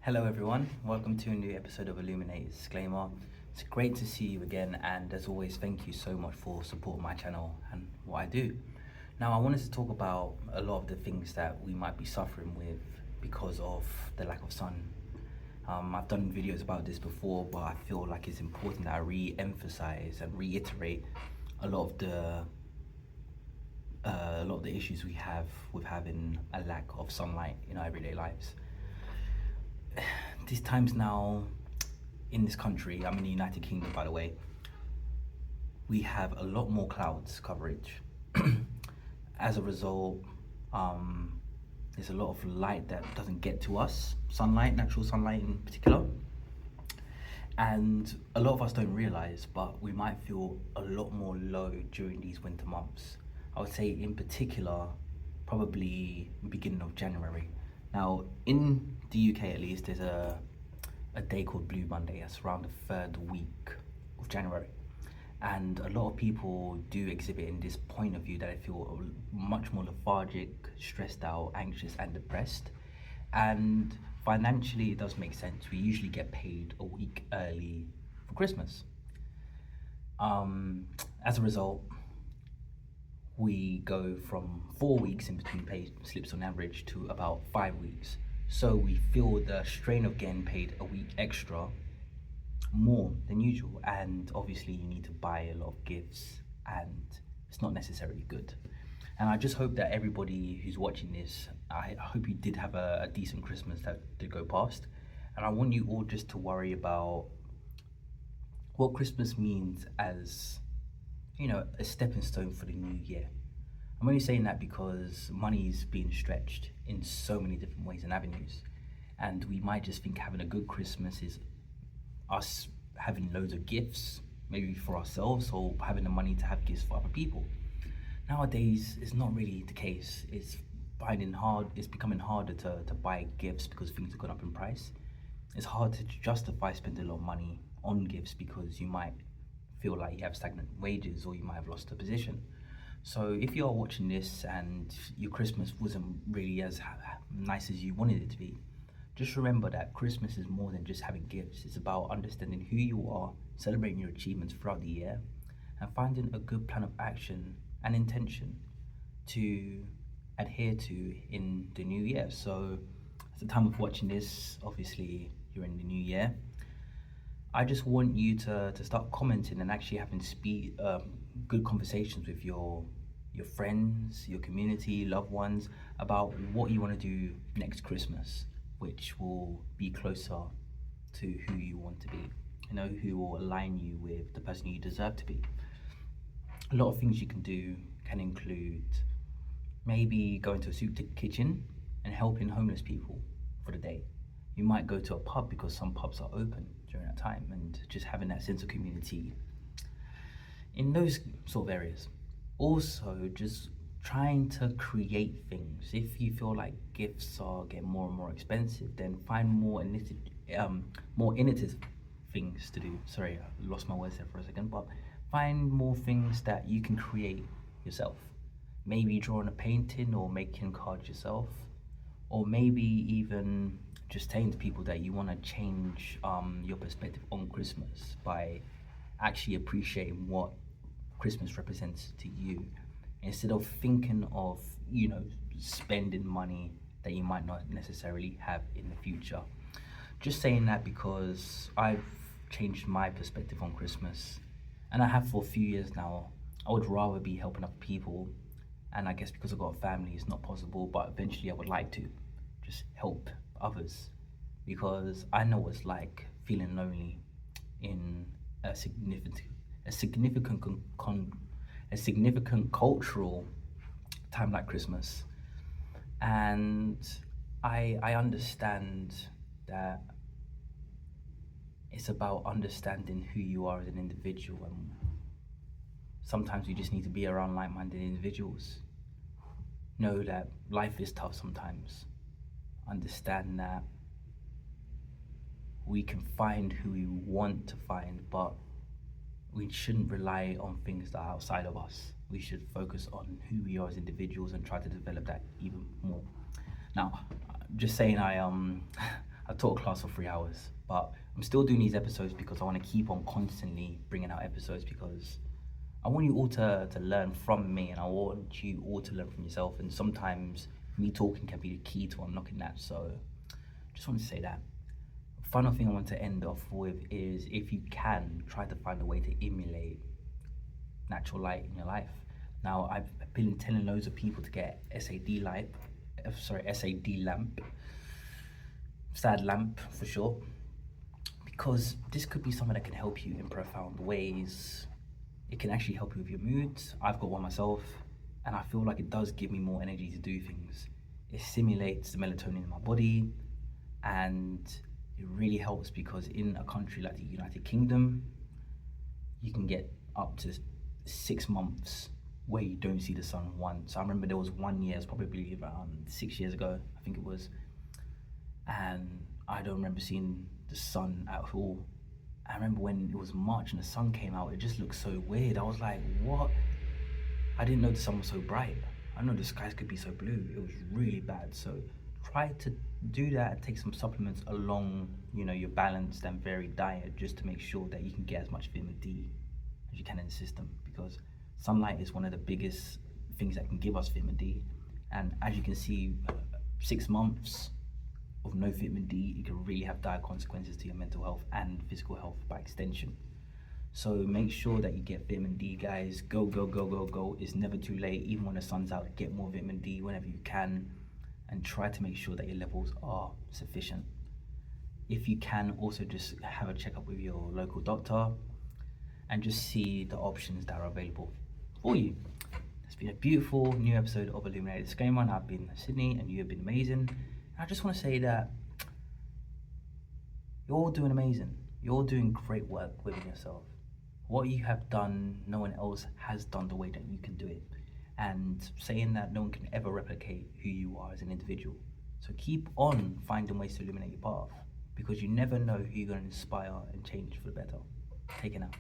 Hello, everyone. Welcome to a new episode of Illuminate Disclaimer. It's great to see you again, and as always, thank you so much for supporting my channel and what I do. Now, I wanted to talk about a lot of the things that we might be suffering with because of the lack of sun. I've done videos about this before, but I feel like it's important that I re-emphasize and reiterate a lot of the issues we have with having a lack of sunlight in our everyday lives. These times now in this country, I'm in the United Kingdom by the way, we have a lot more clouds coverage. As a result, there's a lot of light that doesn't get to us, sunlight, natural sunlight in particular. And a lot of us don't realize, but we might feel a lot more low during these winter months. I would say in particular, probably beginning of January. Now, in the UK at least, there's a day called Blue Monday. That's around the third week of January. And a lot of people do exhibit in this point of view that I feel much more lethargic, stressed out, anxious and depressed. And financially, it does make sense. We usually get paid a week early for Christmas. As a result, we go from 4 weeks in between pay slips on average to about 5 weeks. So we feel the strain of getting paid a week extra more than usual. And obviously you need to buy a lot of gifts and it's not necessarily good. And I just hope that everybody who's watching this, I hope you did have a decent Christmas that did go past. And I want you all just to worry about what Christmas means as, you know, a stepping stone for the new year. I'm only saying that because money is being stretched in so many different ways and avenues. And we might just think having a good Christmas is us having loads of gifts, maybe for ourselves, or having the money to have gifts for other people. Nowadays, it's not really the case. It's becoming harder to buy gifts because things have gone up in price. It's hard to justify spending a lot of money on gifts because you might feel like you have stagnant wages or you might have lost a position. So if you are watching this and your Christmas wasn't really as nice as you wanted it to be, just remember that Christmas is more than just having gifts. It's about understanding who you are, celebrating your achievements throughout the year, and finding a good plan of action and intention to adhere to in the new year. So at the time of watching this, obviously you're in the new year. I just want you to start commenting and actually having good conversations with your friends, your community, loved ones about what you want to do next Christmas, which will be closer to who you want to be, you know, who will align you with the person you deserve to be. A lot of things you can do can include maybe going to a soup kitchen and helping homeless people for the day. You might go to a pub because some pubs are open during that time, and just having that sense of community in those sort of areas. Also, just trying to create things. If you feel like gifts are getting more and more expensive, then find more innovative things to do. Sorry, I lost my words there for a second, but find more things that you can create yourself. Maybe drawing a painting or making cards yourself, or maybe even just saying to people that you want to change your perspective on Christmas by actually appreciating what Christmas represents to you, instead of thinking of, you know, spending money that you might not necessarily have in the future. Just saying that because I've changed my perspective on Christmas, and I have for a few years now. I would rather be helping other people, and I guess because I've got a family it's not possible, but eventually I would like to just help others, because I know what it's like feeling lonely in a significant cultural time like Christmas. And I understand that it's about understanding who you are as an individual, and sometimes you just need to be around like-minded individuals. Know that life is tough sometimes. Understand that we can find who we want to find, but we shouldn't rely on things that are outside of us. We should focus on who we are as individuals and try to develop that even more. Now, just saying, I taught a class for 3 hours, but I'm still doing these episodes because I want to keep on constantly bringing out episodes because I want you all to learn from me, and I want you all to learn from yourself. And sometimes me talking can be the key to unlocking that. So just want to say that. Final thing I want to end off with is, if you can, try to find a way to emulate natural light in your life. Now, I've been telling loads of people to get SAD lamp, sad lamp for sure, because this could be something that can help you in profound ways. It can actually help you with your moods. I've got one myself, and I feel like it does give me more energy to do things. It stimulates the melatonin in my body, and it really helps because in a country like the United Kingdom, you can get up to 6 months where you don't see the sun once. I remember there was 1 year, it's probably around 6 years ago, I think it was, and I don't remember seeing the sun at all. I remember when it was March and the sun came out, it just looked so weird. I was like, what? I didn't know the sun was so bright. I didn't know the skies could be so blue. It was really bad. So try to do that, take some supplements along, your balanced and varied diet, just to make sure that you can get as much vitamin D as you can in the system, because sunlight is one of the biggest things that can give us vitamin D. And as you can see, 6 months of no vitamin D, it can really have dire consequences to your mental health and physical health by extension. So make sure that you get vitamin D, guys. Go, go, go, go, go. It's never too late. Even when the sun's out, get more vitamin D whenever you can, and try to make sure that your levels are sufficient. If you can, also just have a checkup with your local doctor and just see the options that are available for you. It's been a beautiful new episode of Illuminated Disclaimer, and I've been Sydney, and you have been amazing. And I just want to say that you're all doing amazing. You're all doing great work within yourself. What you have done, no one else has done the way that you can do it. And saying that no one can ever replicate who you are as an individual. So keep on finding ways to illuminate your path, because you never know who you're going to inspire and change for the better. Take it out.